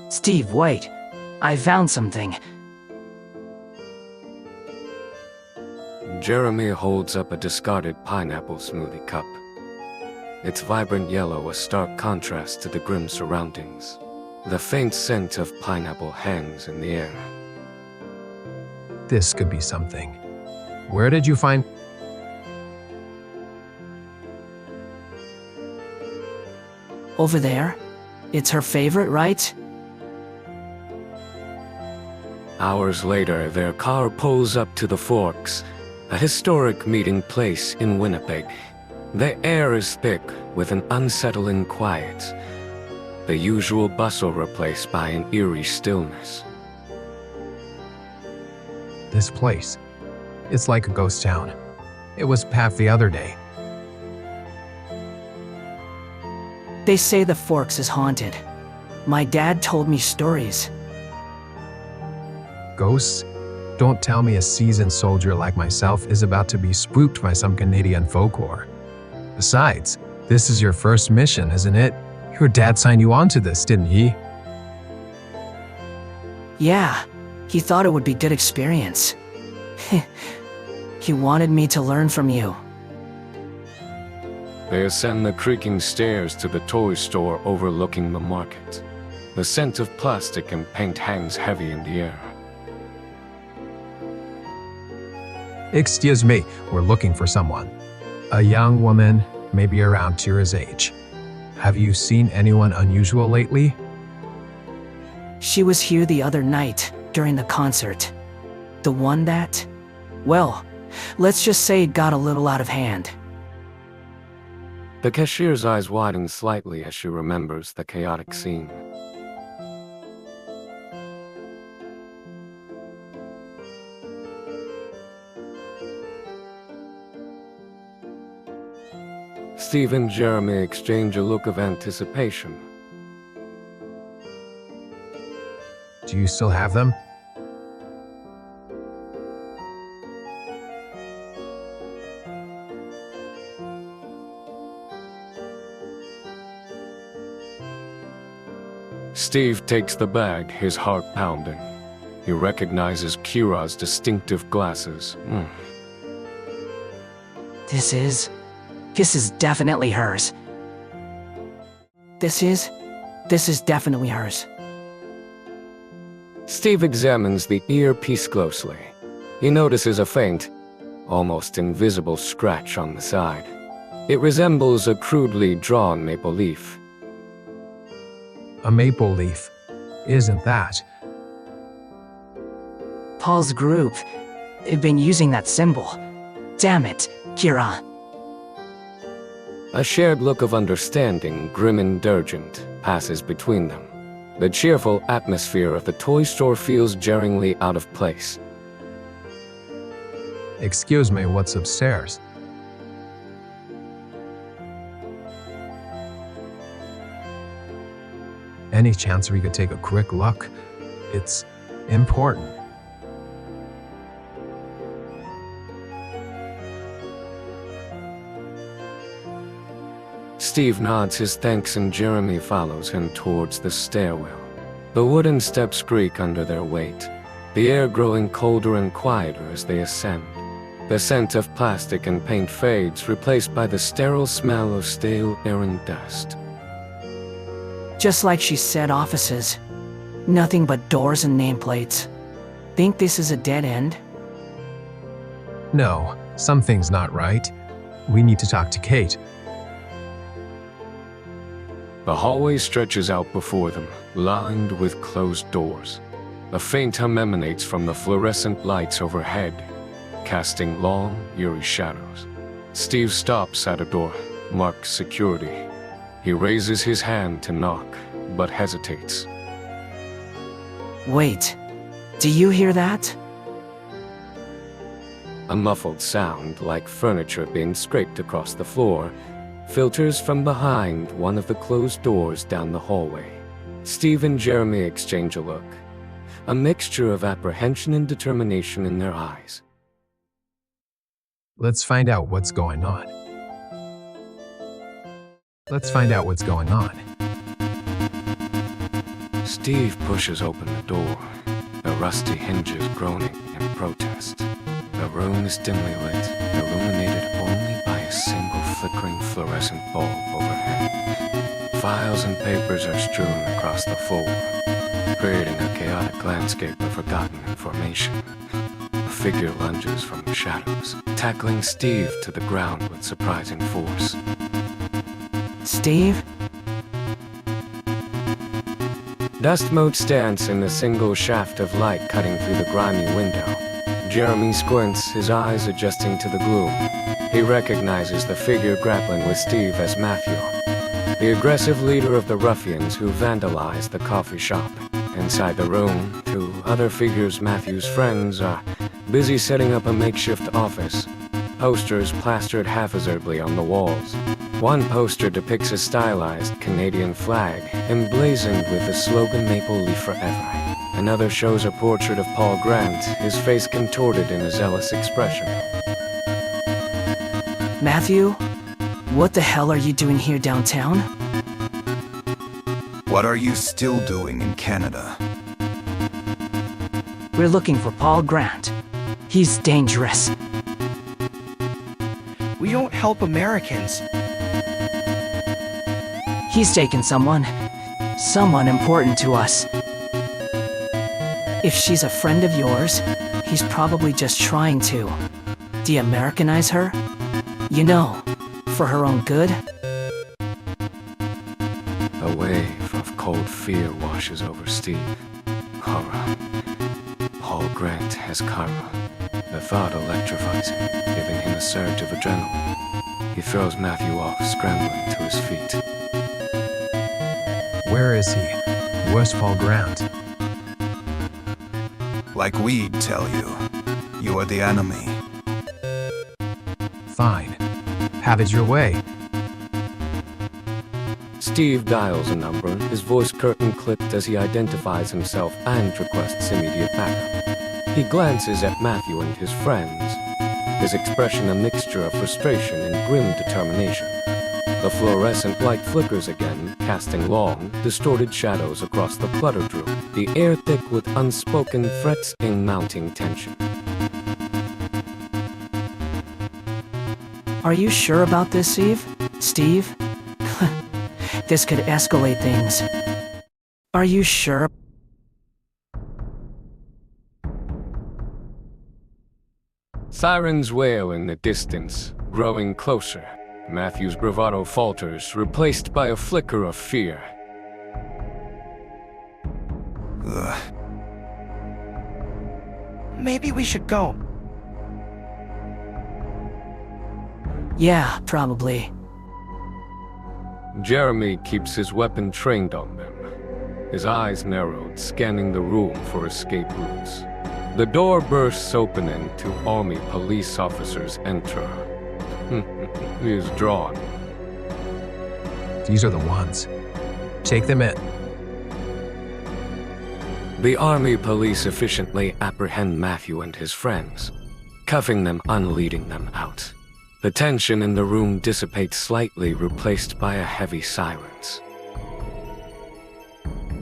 Steve, wait. I found something. Jeremy holds up a discarded pineapple smoothie cup. Its vibrant yellow a stark contrast to the grim surroundings. The faint scent of pineapple hangs in the air. This could be something. Where did you find... Over there? It's her favorite, right? Hours later, their car pulls up to the Forks, a historic meeting place in Winnipeg. The air is thick with an unsettling quiet, the usual bustle replaced by an eerie stillness. This place. It's like a ghost town. It was packed the other day. They say the Forks is haunted. My dad told me stories. Ghosts? Don't tell me a seasoned soldier like myself is about to be spooked by some Canadian folklore. Besides, this is your first mission, isn't it? Your dad signed you onto this, didn't he? Yeah, he thought it would be good experience. He wanted me to learn from you. They ascend the creaking stairs to the toy store overlooking the market. The scent of plastic and paint hangs heavy in the air. Excuse me, we're looking for someone. A young woman, maybe around Tira's age. Have you seen anyone unusual lately? She was here the other night, during the concert. The one that... well, let's just say it got a little out of hand. The cashier's eyes widen slightly as she remembers the chaotic scene. Steve and Jeremy exchange a look of anticipation. Do you still have them? Steve takes the bag, his heart pounding. He recognizes Kira's distinctive glasses. This is definitely hers. This is definitely hers. Steve examines the earpiece closely. He notices a faint, almost invisible scratch on the side. It resembles a crudely drawn maple leaf. A maple leaf. Isn't that? Paul's group. They've been using that symbol. Damn it, Kira. A shared look of understanding, grim and urgent, passes between them. The cheerful atmosphere of the toy store feels jarringly out of place. Excuse me, what's upstairs? Any chance we could take a quick look? It's important. Steve nods his thanks and Jeremy follows him towards the stairwell. The wooden steps creak under their weight, the air growing colder and quieter as they ascend. The scent of plastic and paint fades, replaced by the sterile smell of stale air and dust. Just like she said, offices. Nothing but doors and nameplates. Think this is a dead end? No, something's not right. We need to talk to Kate. The hallway stretches out before them, lined with closed doors. A faint hum emanates from the fluorescent lights overhead, casting long, eerie shadows. Steve stops at a door, marked security. He raises his hand to knock, but hesitates. Wait, do you hear that? A muffled sound, like furniture being scraped across the floor, filters from behind one of the closed doors down the hallway. Steve and Jeremy exchange a look, a mixture of apprehension and determination in their eyes. Let's find out what's going on. Steve pushes open the door, the rusty hinges groaning in protest. The room is dimly lit, illuminated only by a single flickering fluorescent bulb overhead. Files and papers are strewn across the floor, creating a chaotic landscape of forgotten information. A figure lunges from the shadows, tackling Steve to the ground with surprising force. Steve? Dust motes dance in the single shaft of light cutting through the grimy window. Jeremy squints, his eyes adjusting to the gloom. He recognizes the figure grappling with Steve as Mathew, the aggressive leader of the ruffians who vandalized the coffee shop. Inside the room, two other figures, Mathew's friends, are busy setting up a makeshift office. Posters plastered haphazardly on the walls. One poster depicts a stylized Canadian flag, emblazoned with the slogan "Maple Leaf Forever." Another shows a portrait of Paul Grant, his face contorted in a zealous expression. Mathew? What the hell are you doing here downtown? What are you still doing in Canada? We're looking for Paul Grant. He's dangerous. We don't help Americans. He's taken someone important to us. If she's a friend of yours, he's probably just trying to de-Americanize her. You know, for her own good. A wave of cold fear washes over Steve. Horror. Paul Grant has karma. The thought electrifies him, giving him a surge of adrenaline. He throws Mathew off, scrambling to his feet. Where is he? Where's Paul Grant? Like we'd tell you. You are the enemy. Fine. Have it your way. Steve dials a number, his voice curtain clipped as he identifies himself and requests immediate backup. He glances at Mathew and his friends, his expression a mixture of frustration and grim determination. The fluorescent light flickers again, casting long, distorted shadows across the cluttered room, the air thick with unspoken threats and mounting tension. Are you sure about this, Steve? This could escalate things. Are you sure? Sirens wail in the distance, growing closer. Mathew's bravado falters, replaced by a flicker of fear. Ugh. Maybe we should go. Yeah, probably. Jeremy keeps his weapon trained on them, his eyes narrowed, scanning the room for escape routes. The door bursts open and two army police officers enter. He is drawn. These are the ones. Take them in. The army police efficiently apprehend Mathew and his friends, cuffing them, unleading them out. The tension in the room dissipates slightly, replaced by a heavy silence.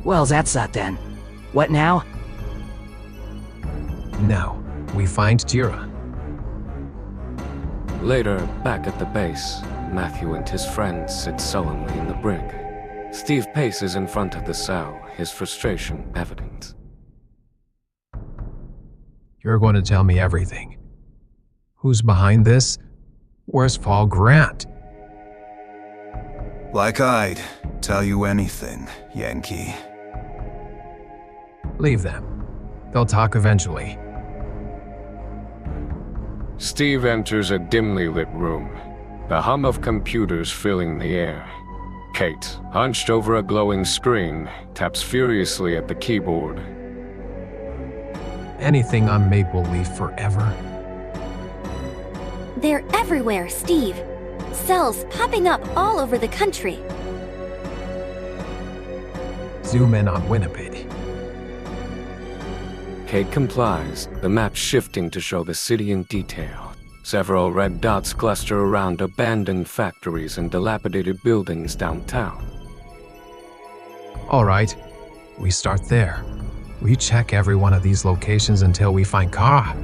Well, that's that then. What now? Now, we find Tira. Later, back at the base, Mathew and his friends sit sullenly in the brig. Steve paces in front of the cell, his frustration evident. You're going to tell me everything. Who's behind this? Where's Paul Grant? Like I'd tell you anything, Yankee. Leave them. They'll talk eventually. Steve enters a dimly lit room, the hum of computers filling the air. Kate, hunched over a glowing screen, taps furiously at the keyboard. Anything on Maple Leaf Forever? They're everywhere, Steve. Cells popping up all over the country. Zoom in on Winnipeg. Kate complies, the map shifting to show the city in detail. Several red dots cluster around abandoned factories and dilapidated buildings downtown. All right. We start there. We check every one of these locations until we find Kara.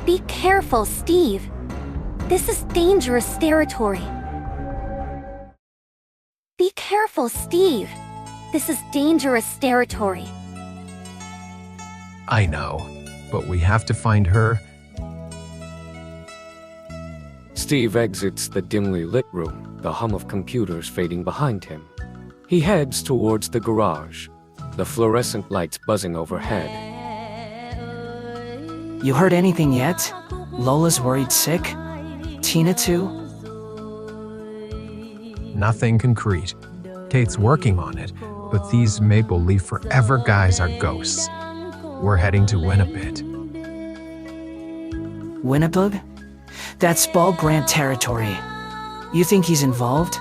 Be careful, Steve. This is dangerous territory. Be careful, Steve. This is dangerous territory. I know, but we have to find her. Steve exits the dimly lit room, the hum of computers fading behind him. He heads towards the garage, the fluorescent lights buzzing overhead. You heard anything yet? Lola's worried sick? Tina too? Nothing concrete. Kate's working on it, but these Maple Leaf Forever guys are ghosts. We're heading to Winnipeg. Winnipeg? That's Ball Grant territory. You think he's involved?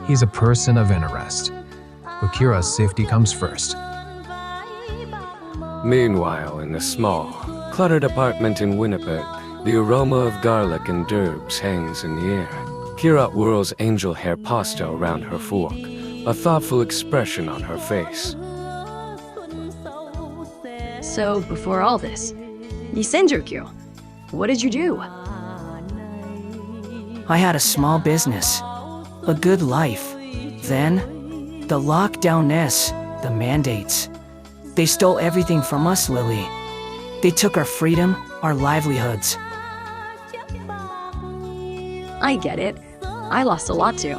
He's a person of interest. But Kira's safety comes first. Meanwhile, in a small, cluttered apartment in Winnipeg, the aroma of garlic and d'herbes hangs in the air. Kira whirls angel hair pasta around her fork, a thoughtful expression on her face. So, before all this, Senjukyu, what did you do? I had a small business, a good life. Then, the lockdown-ness, the mandates. They stole everything from us, Lily. They took our freedom, our livelihoods. I get it. I lost a lot too.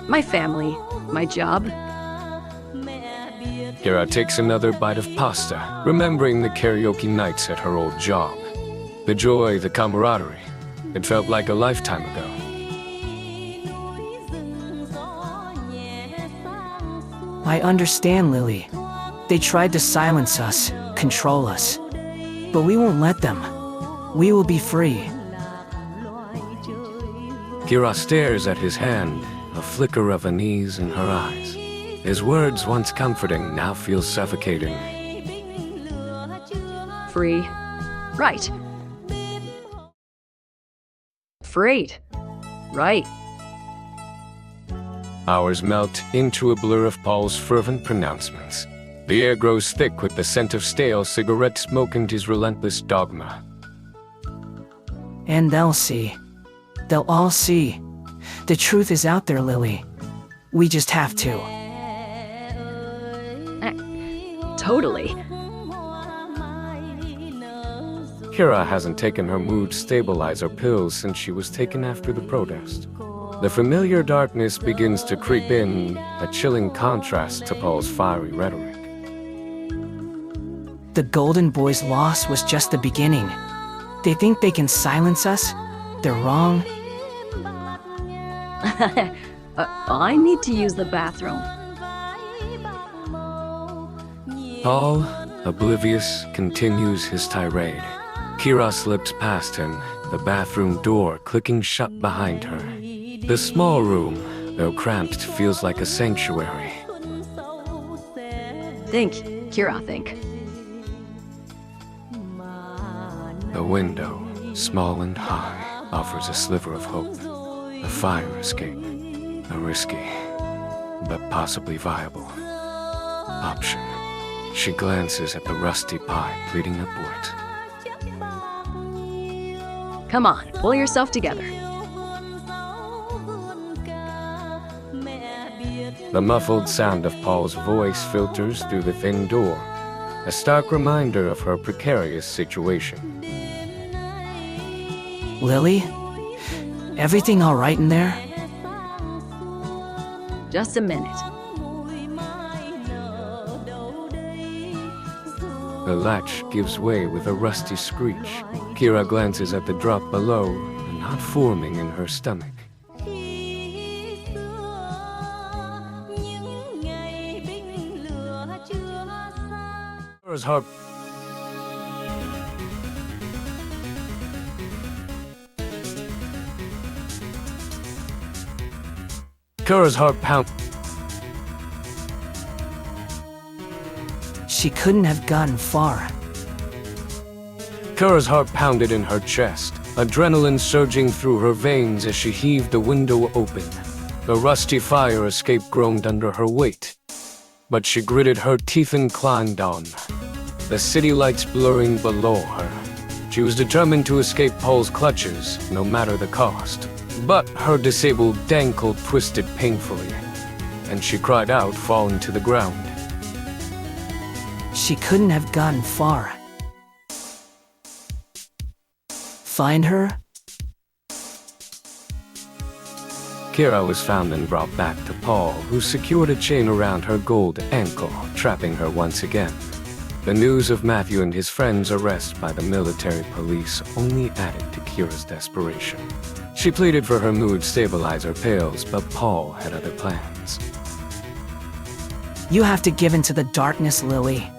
My family, my job. Kira takes another bite of pasta, remembering the karaoke nights at her old job. The joy, the camaraderie. It felt like a lifetime ago. I understand, Lily. They tried to silence us, control us. But we won't let them. We will be free. Kira stares at his hand, a flicker of unease in her eyes. His words, once comforting, now feel suffocating. Free. Right. Freed. Right. Hours melt into a blur of Paul's fervent pronouncements. The air grows thick with the scent of stale cigarette smoke and his relentless dogma. And they'll see. They'll all see. The truth is out there, Lily. We just have to. Totally. Kira hasn't taken her mood stabilizer pills since she was taken after the protest. The familiar darkness begins to creep in, a chilling contrast to Paul's fiery rhetoric. The Golden Boys' loss was just the beginning. They think they can silence us? They're wrong. I need to use the bathroom. Paul, oblivious, continues his tirade. Kira slips past him, the bathroom door clicking shut behind her. The small room, though cramped, feels like a sanctuary. Think, Kira, think. The window, small and high, offers a sliver of hope. A fire escape. A risky, but possibly viable option. She glances at the rusty pipe leading upwards. Come on, pull yourself together. The muffled sound of Paul's voice filters through the thin door, a stark reminder of her precarious situation. Lily? Everything all right in there? Just a minute. The latch gives way with a rusty screech. Kira glances at the drop below, a knot forming in her stomach. Kira's heart pounds. She couldn't have gotten far. Kira's heart pounded in her chest, adrenaline surging through her veins as she heaved the window open. The rusty fire escape groaned under her weight, but she gritted her teeth and climbed on, the city lights blurring below her. She was determined to escape Paul's clutches, no matter the cost. But her disabled ankle twisted painfully, and she cried out, falling to the ground. She couldn't have gotten far. Find her? Kira was found and brought back to Paul, who secured a chain around her gold ankle, trapping her once again. The news of Mathew and his friends' arrest by the military police only added to Kira's desperation. She pleaded for her mood stabilizer pills, but Paul had other plans. You have to give in to the darkness, Lily.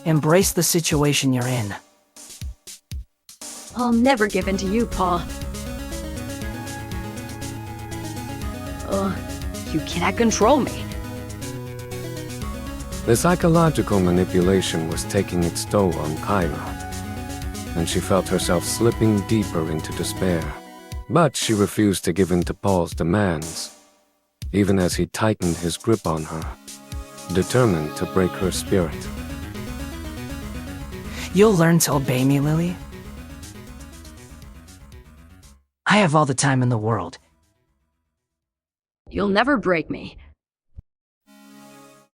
Embrace the situation you're in. I'll never give in to you, Paul. You cannot control me. The psychological manipulation was taking its toll on Kyra, and she felt herself slipping deeper into despair. But she refused to give in to Paul's demands, even as he tightened his grip on her, determined to break her spirit. You'll learn to obey me, Lily. I have all the time in the world. You'll never break me.